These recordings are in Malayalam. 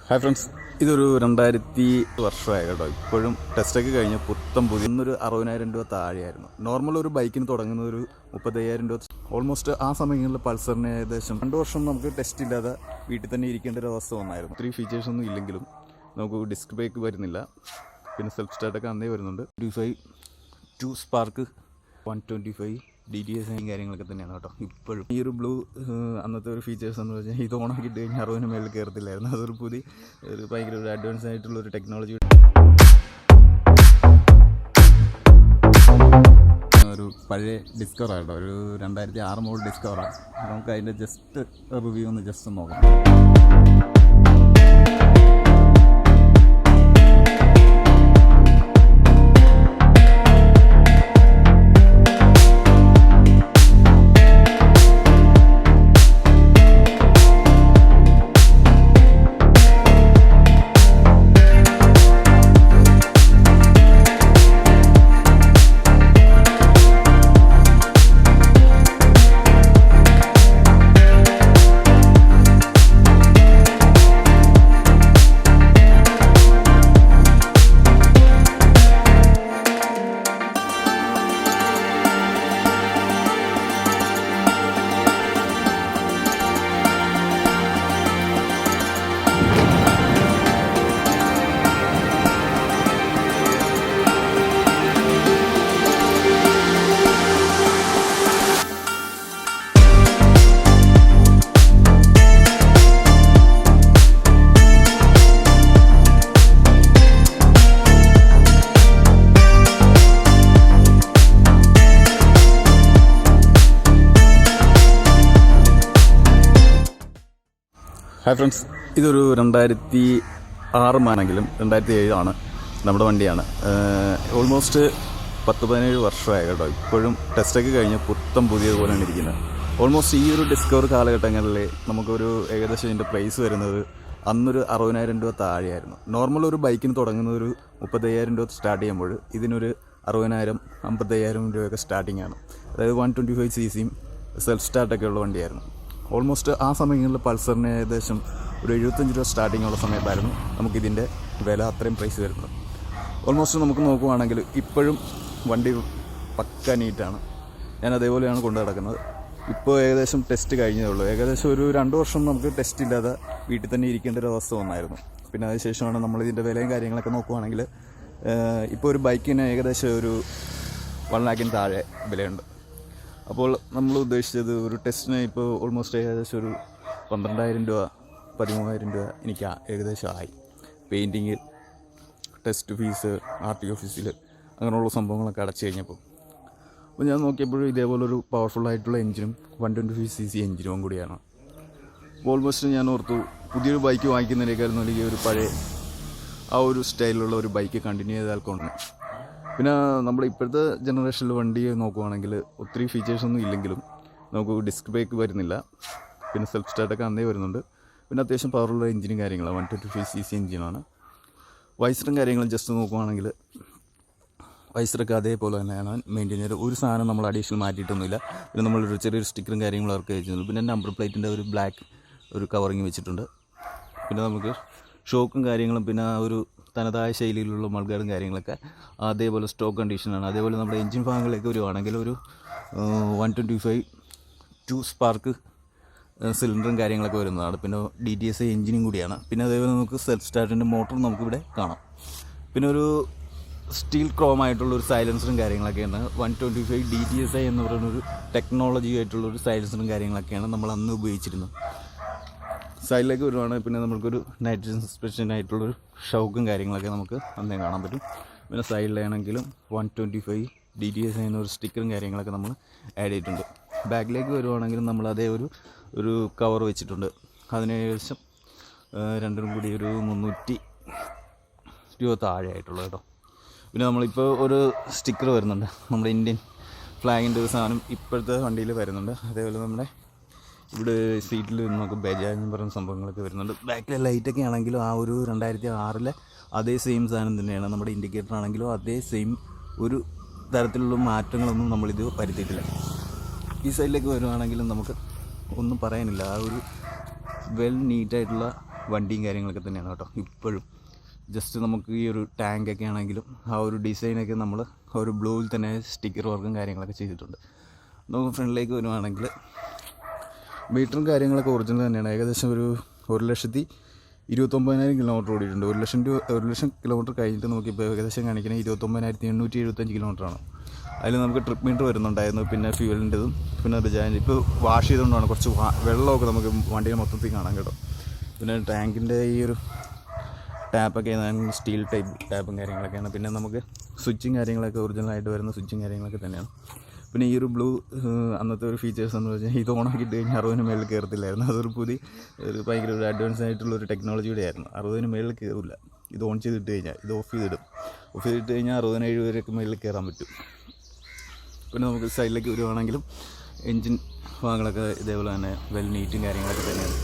ഹായ് ഫ്രണ്ട്സ്, ഇതൊരു 2000 വർഷമായി കേട്ടോ. ഇപ്പോഴും ടെസ്റ്റൊക്കെ കഴിഞ്ഞ് പുത്തം പുതിയ 60,000 രൂപ താഴെയായിരുന്നു. നോർമൽ ഒരു ബൈക്കിന് തുടങ്ങുന്ന ഒരു 35,000 രൂപ. ഓൾമോസ്റ്റ് ആ സമയങ്ങളിൽ പൾസറിന് ഏകദേശം 2 വർഷം നമുക്ക് ടെസ്റ്റ് ഇല്ലാതെ വീട്ടിൽ തന്നെ ഇരിക്കേണ്ട ഒരു അവസ്ഥ വന്നായിരുന്നു. ഒത്തിരി ഫീച്ചേഴ്സൊന്നും ഇല്ലെങ്കിലും നമുക്ക് ഡിസ്ക് ബ്രേക്ക് വരുന്നില്ല, പിന്നെ സെൽഫ് സ്റ്റാർട്ടൊക്കെ അന്നേ വരുന്നുണ്ട്. 2 സ്പാർക്ക് 125 DTS കാര്യങ്ങളൊക്കെ തന്നെയാണ് കേട്ടോ. ഇപ്പോഴും ഈ ഒരു ബ്ലൂ അന്നത്തെ ഒരു ഫീച്ചേഴ്സ് എന്ന് വെച്ചാൽ ഇത് ഓണാക്കിയിട്ട് കഴിഞ്ഞാൽ 60 മേളിൽ കയറത്തില്ലായിരുന്നു. അതൊരു ഭയങ്കര ഒരു അഡ്വാൻസ് ആയിട്ടുള്ള ഒരു ടെക്നോളജി. ഒരു പഴയ ഡിസ്കവറാണ് കേട്ടോ, ഒരു 2006 മോഡൽ ഡിസ്കവറാണ്. നമുക്ക് അതിൻ്റെ ജസ്റ്റ് റിവ്യൂ ഒന്ന് ജസ്റ്റ് നോക്കാം. ഹായ് ഫ്രണ്ട്സ്, ഇതൊരു 2006 ആണെങ്കിലും 2007 ആണ് നമ്മുടെ വണ്ടിയാണ്. ഓൾമോസ്റ്റ് 10-17 വർഷമായി കേട്ടോ. ഇപ്പോഴും ടെസ്റ്റൊക്കെ കഴിഞ്ഞ് പുത്തം പുതിയതുപോലെയാണ് ഇരിക്കുന്നത്. ഓൾമോസ്റ്റ് ഈ ഒരു ഡിസ്കവർ കാലഘട്ടങ്ങളിൽ നമുക്കൊരു ഏകദേശം ഇതിൻ്റെ പ്രൈസ് വരുന്നത് അന്നൊരു 60,000 രൂപ താഴെയായിരുന്നു. നോർമൽ ഒരു ബൈക്കിന് തുടങ്ങുന്ന ഒരു 35,000 രൂപ സ്റ്റാർട്ട് ചെയ്യുമ്പോൾ ഇതിനൊരു 60,000 55,000 രൂപയൊക്കെ സ്റ്റാർട്ടിംഗ് ആണ്. അതായത് 125 cc സെൽഫ് സ്റ്റാർട്ടൊക്കെ ഉള്ള വണ്ടിയായിരുന്നു. ഓൾമോസ്റ്റ് ആ സമയങ്ങളിൽ പൾസറിന് ഏകദേശം ഒരു 75 രൂപ സ്റ്റാർട്ടിംഗ് ഉള്ള സമയത്തായിരുന്നു നമുക്കിതിൻ്റെ വില അത്രയും പ്രൈസ് വരുന്നത്. ഓൾമോസ്റ്റ് നമുക്ക് നോക്കുവാണെങ്കിൽ ഇപ്പോഴും വണ്ടി പക്ക നീറ്റാണ്. ഞാൻ അതേപോലെയാണ് കൊണ്ടു നടക്കുന്നത്. ഇപ്പോൾ ഏകദേശം ടെസ്റ്റ് കഴിഞ്ഞതേ ഉള്ളൂ. ഏകദേശം ഒരു 2 വർഷം നമുക്ക് ടെസ്റ്റ് ഇല്ലാതെ വീട്ടിൽ തന്നെ ഇരിക്കേണ്ട ഒരു അവസ്ഥ വന്നായിരുന്നു. പിന്നെ അതിനുശേഷമാണ് നമ്മളിതിൻ്റെ വിലയും കാര്യങ്ങളൊക്കെ നോക്കുവാണെങ്കിൽ ഇപ്പോൾ ഒരു ബൈക്കിന് ഏകദേശം ഒരു 1 lakhന് താഴെ വിലയുണ്ട്. അപ്പോൾ നമ്മൾ ഉദ്ദേശിച്ചത് ഒരു ടെസ്റ്റിന് ഇപ്പോൾ ഓൾമോസ്റ്റ് ഏകദേശം ഒരു 12,000 രൂപ 13,000 രൂപ എനിക്ക് ഏകദേശം ആയി. പെയിൻറ്റിങ്, ടെസ്റ്റ് ഫീസ്, RTO ഓഫീസിൽ അങ്ങനെയുള്ള സംഭവങ്ങളൊക്കെ അടച്ചു കഴിഞ്ഞപ്പോൾ അപ്പോൾ ഞാൻ നോക്കിയപ്പോഴും ഇതേപോലൊരു പവർഫുള്ളായിട്ടുള്ള എഞ്ചിനും 125 cc എഞ്ചിനും കൂടിയാണ്. ഓൾമോസ്റ്റ് ഞാൻ ഓർത്തു പുതിയൊരു ബൈക്ക് വാങ്ങിക്കുന്നതിനേക്കാൾ നല്ല ഒരു പഴയ ആ ഒരു സ്റ്റൈലിലുള്ള ഒരു ബൈക്ക് കണ്ടിന്യൂ ചെയ്താൽ കൊണ്ട്. പിന്നെ നമ്മുടെ ഇപ്പോഴത്തെ ജനറേഷനിൽ വണ്ടി നോക്കുവാണെങ്കിൽ ഒത്തിരി ഫീച്ചേഴ്സൊന്നും ഇല്ലെങ്കിലും നമുക്ക് ഡിസ്ക് ബ്രേക്ക് വരുന്നില്ല, പിന്നെ സെൽഫ് സ്റ്റാർട്ടൊക്കെ അന്നേ വരുന്നുണ്ട്. പിന്നെ അത്യാവശ്യം പവറുള്ള എഞ്ചിനും കാര്യങ്ങളാണ്. 125 cc എഞ്ചിനാണ്. വൈസറും കാര്യങ്ങളും ജസ്റ്റ് നോക്കുവാണെങ്കിൽ വൈസറൊക്കെ അതേപോലെ തന്നെയാണ് മെയിൻറ്റെയിൻ ചെയ്ത്. ഒരു സാധനം നമ്മൾ അഡീഷണൽ മാറ്റിയിട്ടൊന്നുമില്ല. പിന്നെ നമ്മളൊരു ചെറിയൊരു സ്റ്റിക്കറും കാര്യങ്ങളും അവർക്ക് വെച്ചിട്ടുണ്ട്. പിന്നെ നമ്പർ പ്ലേറ്റിൻ്റെ ഒരു ബ്ലാക്ക് ഒരു കവറിങ് വെച്ചിട്ടുണ്ട്. പിന്നെ നമുക്ക് ഷോക്കും കാര്യങ്ങളും പിന്നെ ഒരു തനതായ ശൈലിയിലുള്ള മൾഗാർഡും കാര്യങ്ങളൊക്കെ അതേപോലെ സ്റ്റോക്ക് കണ്ടീഷനാണ്. അതേപോലെ നമ്മുടെ എൻജിൻ ഭാഗങ്ങളിലേക്ക് വരുവാണെങ്കിൽ ഒരു 125 2 സ്പാർക്ക് സിലിണ്ടറും കാര്യങ്ങളൊക്കെ വരുന്നതാണ്. പിന്നെ DTS എഞ്ചിനും കൂടിയാണ്. പിന്നെ അതേപോലെ നമുക്ക് സെൽഫ് സ്റ്റാർട്ടിൻ്റെ മോട്ടറും നമുക്കിവിടെ കാണാം. പിന്നെ ഒരു സ്റ്റീൽ ക്രോം ആയിട്ടുള്ളൊരു സൈലൻസറും കാര്യങ്ങളൊക്കെയാണ്. 125 DTS എന്ന് പറയുന്നൊരു ടെക്നോളജി ആയിട്ടുള്ളൊരു സൈലൻസറും കാര്യങ്ങളൊക്കെയാണ് നമ്മൾ അന്ന് ഉപയോഗിച്ചിരുന്നത്. സൈഡിലേക്ക് വരുവാണെങ്കിൽ പിന്നെ നമുക്കൊരു നൈട്രജൻ സസ്പെൻഷൻ ആയിട്ടുള്ളൊരു ഷൗക്കും കാര്യങ്ങളൊക്കെ നമുക്ക് അന്നേ കാണാൻ പറ്റും. പിന്നെ സൈഡിലാണെങ്കിലും 125 DTS എന്നൊരു സ്റ്റിക്കറും കാര്യങ്ങളൊക്കെ നമ്മൾ ആഡ് ചെയ്തിട്ടുണ്ട്. ബാക്കിലേക്ക് വരുവാണെങ്കിലും നമ്മൾ അതേ ഒരു കവർ വെച്ചിട്ടുണ്ട്. അതിന് ഏകദേശം രണ്ടിനും കൂടി ഒരു 300 രൂപ താഴെ ആയിട്ടുള്ളത് കേട്ടോ. പിന്നെ നമ്മളിപ്പോൾ ഒരു സ്റ്റിക്കർ വരുന്നുണ്ട്, നമ്മുടെ ഇന്ത്യൻ ഫ്ലാഗിൻ്റെ ഒരു സാധനം ഇപ്പോഴത്തെ വണ്ടിയിൽ വരുന്നുണ്ട്. അതേപോലെ നമ്മുടെ ഇവിടെ സീറ്റിൽ നമുക്ക് ബജാജ് എന്ന് പറയുന്ന സംഭവങ്ങളൊക്കെ വരുന്നുണ്ട്. ബാക്കിലെ ലൈറ്റൊക്കെ ആണെങ്കിലും ആ ഒരു 2006 അതേ സെയിം സാധനം തന്നെയാണ്. നമ്മുടെ ഇൻഡിക്കേറ്റർ ആണെങ്കിലും അതേ സെയിം ഒരു തരത്തിലുള്ള മാറ്റങ്ങളൊന്നും നമ്മളിത് വരുത്തിയിട്ടില്ല. ഈ സൈഡിലേക്ക് വരുവാണെങ്കിലും നമുക്ക് ഒന്നും പറയാനില്ല. ആ ഒരു വെൽ നീറ്റായിട്ടുള്ള വണ്ടിയും കാര്യങ്ങളൊക്കെ തന്നെയാണ് കേട്ടോ. ഇപ്പോഴും ജസ്റ്റ് നമുക്ക് ഈ ഒരു ടാങ്കൊക്കെ ആണെങ്കിലും ആ ഒരു ഡിസൈനൊക്കെ നമ്മൾ ആ ഒരു ബ്ലൂവിൽ തന്നെ സ്റ്റിക്കർ വർക്കും കാര്യങ്ങളൊക്കെ ചെയ്തിട്ടുണ്ട്. നമുക്ക് ഫ്രണ്ടിലേക്ക് വരുവാണെങ്കിൽ മീറ്ററും കാര്യങ്ങളൊക്കെ ഒറിജിനൽ തന്നെയാണ്. ഏകദേശം ഒരു 1,29,000 കിലോമീറ്റർ ഓടിയിട്ടുണ്ട്. 1,00,000 കിലോമീറ്റർ കഴിഞ്ഞിട്ട് നമുക്കിപ്പോൾ ഏകദേശം കാണിക്കുന്നത് 29,875 കിലോമീറ്ററാണ്. അതിൽ നമുക്ക് ട്രിപ്പ് മീറ്റർ വരുന്നുണ്ടായിരുന്നു, പിന്നെ ഫ്യൂവലിൻ്റെതും, പിന്നെ റിജാൻ ഇപ്പോൾ വാഷ് ചെയ്തുകൊണ്ടാണ് കുറച്ച് വെള്ളമൊക്കെ നമുക്ക് വണ്ടിയിൽ മൊത്തത്തിൽ കാണാം കേട്ടോ. പിന്നെ ടാങ്കിൻ്റെ ഈ ഒരു ടാപ്പൊക്കെ സ്റ്റീൽ ടൈപ്പ് ടാപ്പും കാര്യങ്ങളൊക്കെയാണ്. പിന്നെ നമുക്ക് സ്വിച്ചും കാര്യങ്ങളൊക്കെ ഒറിജിനലായിട്ട് വരുന്ന സ്വിച്ചും കാര്യങ്ങളൊക്കെ തന്നെയാണ്. പിന്നെ ഈ ഒരു ബ്ലൂ അന്നത്തെ ഒരു ഫീച്ചേഴ്സ് എന്ന് വെച്ചാൽ ഇത് ഓണാക്കിയിട്ട് കഴിഞ്ഞാൽ 60 മേളിൽ കയറത്തില്ലായിരുന്നു. അതൊരു ഭയങ്കര ഒരു അഡ്വാൻസ് ആയിട്ടുള്ളൊരു ടെക്നോളജിയുടെ ആയിരുന്നു. 60 മേളിൽ കയറില്ല ഇത് ഓൺ ചെയ്തിട്ട് കഴിഞ്ഞാൽ. ഇത് ഓഫ് ചെയ്തിട്ട് കഴിഞ്ഞാൽ 67 വരെയൊക്കെ മേളിൽ കയറാൻ പറ്റും. പിന്നെ നമുക്ക് സൈഡിലേക്ക് വരുവാണെങ്കിലും എൻജിൻ ഭാഗങ്ങളൊക്കെ ഇതേപോലെ തന്നെ വെൽ നീറ്റും കാര്യങ്ങളൊക്കെ തന്നെയാണ്.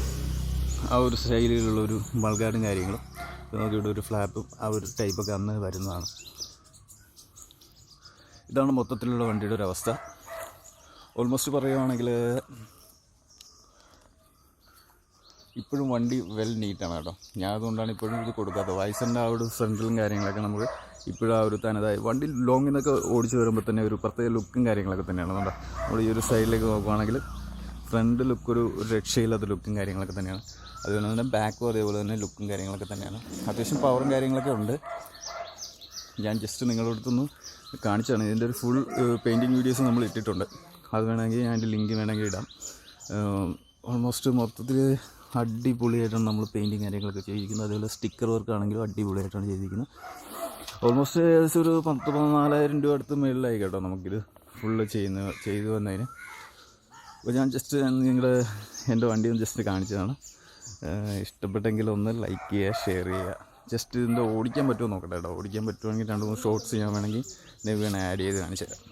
ആ ഒരു സ്റ്റൈലിലുള്ളൊരു ബൾഗാർഡും കാര്യങ്ങളും. നമുക്കിവിടെ ഒരു ഫ്ലാപ്പും ആ ഒരു ടൈപ്പൊക്കെ അന്ന് വരുന്നതാണ്. ഇതാണ് മൊത്തത്തിലുള്ള വണ്ടിയുടെ ഒരു അവസ്ഥ. ഓൾമോസ്റ്റ് പറയുകയാണെങ്കിൽ ഇപ്പോഴും വണ്ടി വെൽ നീറ്റാണ് കേട്ടോ. ഞാൻ അതുകൊണ്ടാണ് ഇപ്പോഴും ഇത് കൊടുക്കാത്തത്. വയസ്സിൻ്റെ ആ ഒരു ഫ്രണ്ടിലും കാര്യങ്ങളൊക്കെ നമുക്ക് ഇപ്പോഴും ആ ഒരു തനതായി വണ്ടി ലോങ്ങിൽ നിന്നൊക്കെ ഓടിച്ച് വരുമ്പോൾ തന്നെ ഒരു പ്രത്യേക ലുക്കും കാര്യങ്ങളൊക്കെ തന്നെയാണ്. അതുകൊണ്ട് നമ്മൾ ഈ ഒരു സൈഡിലേക്ക് നോക്കുകയാണെങ്കിൽ ഫ്രണ്ട് ലുക്ക് ഒരു രക്ഷയില്ലാത്ത ലുക്കും കാര്യങ്ങളൊക്കെ തന്നെയാണ്. അതുപോലെ തന്നെ ബാക്കും അതേപോലെ തന്നെ ലുക്കും കാര്യങ്ങളൊക്കെ തന്നെയാണ്. അത്യാവശ്യം പവറും കാര്യങ്ങളൊക്കെ ഉണ്ട്. ഞാൻ ജസ്റ്റ് നിങ്ങളുടെ അടുത്തൊന്ന് കാണിച്ചാണ്. ഇതിൻ്റെ ഒരു ഫുൾ പെയിൻറ്റിങ് വീഡിയോസ് നമ്മൾ ഇട്ടിട്ടുണ്ട്. അത് വേണമെങ്കിൽ ഞാൻ അതിൻ്റെ ലിങ്ക് വേണമെങ്കിൽ ഇടാം. ഓൾമോസ്റ്റ് മൊത്തത്തിൽ അടിപൊളിയായിട്ടാണ് നമ്മൾ പെയിൻറ്റിങ് കാര്യങ്ങളൊക്കെ ചെയ്തിരിക്കുന്നത്. അതുപോലെ സ്റ്റിക്കർ വർക്ക് ആണെങ്കിലും അടിപൊളിയായിട്ടാണ് ചെയ്തിരിക്കുന്നത്. ഓൾമോസ്റ്റ് ഏകദേശം ഒരു 14,000 രൂപ അടുത്ത് മേളിലായി കേട്ടോ നമുക്കിത് ഫുള്ള് ചെയ്തു വന്നതിന്. അപ്പോൾ ഞാൻ ജസ്റ്റ് എൻ്റെ വണ്ടി ഒന്ന് ജസ്റ്റ് കാണിച്ചതാണ്. ഇഷ്ടപ്പെട്ടെങ്കിൽ ഒന്ന് ലൈക്ക് ചെയ്യുക, ഷെയർ ചെയ്യുക. ജസ്റ്റ് ഇതിൻ്റെ ഓടിക്കാൻ പറ്റുമോ നോക്കട്ടെ കേട്ടോ. ഓടിക്കാൻ പറ്റുമെങ്കിൽ 2-3 ഷോർട്സ് ചെയ്യാൻ വേണമെങ്കിൽ വേണേൽ ആഡ് ചെയ്ത് കാണിച്ചു തരാം.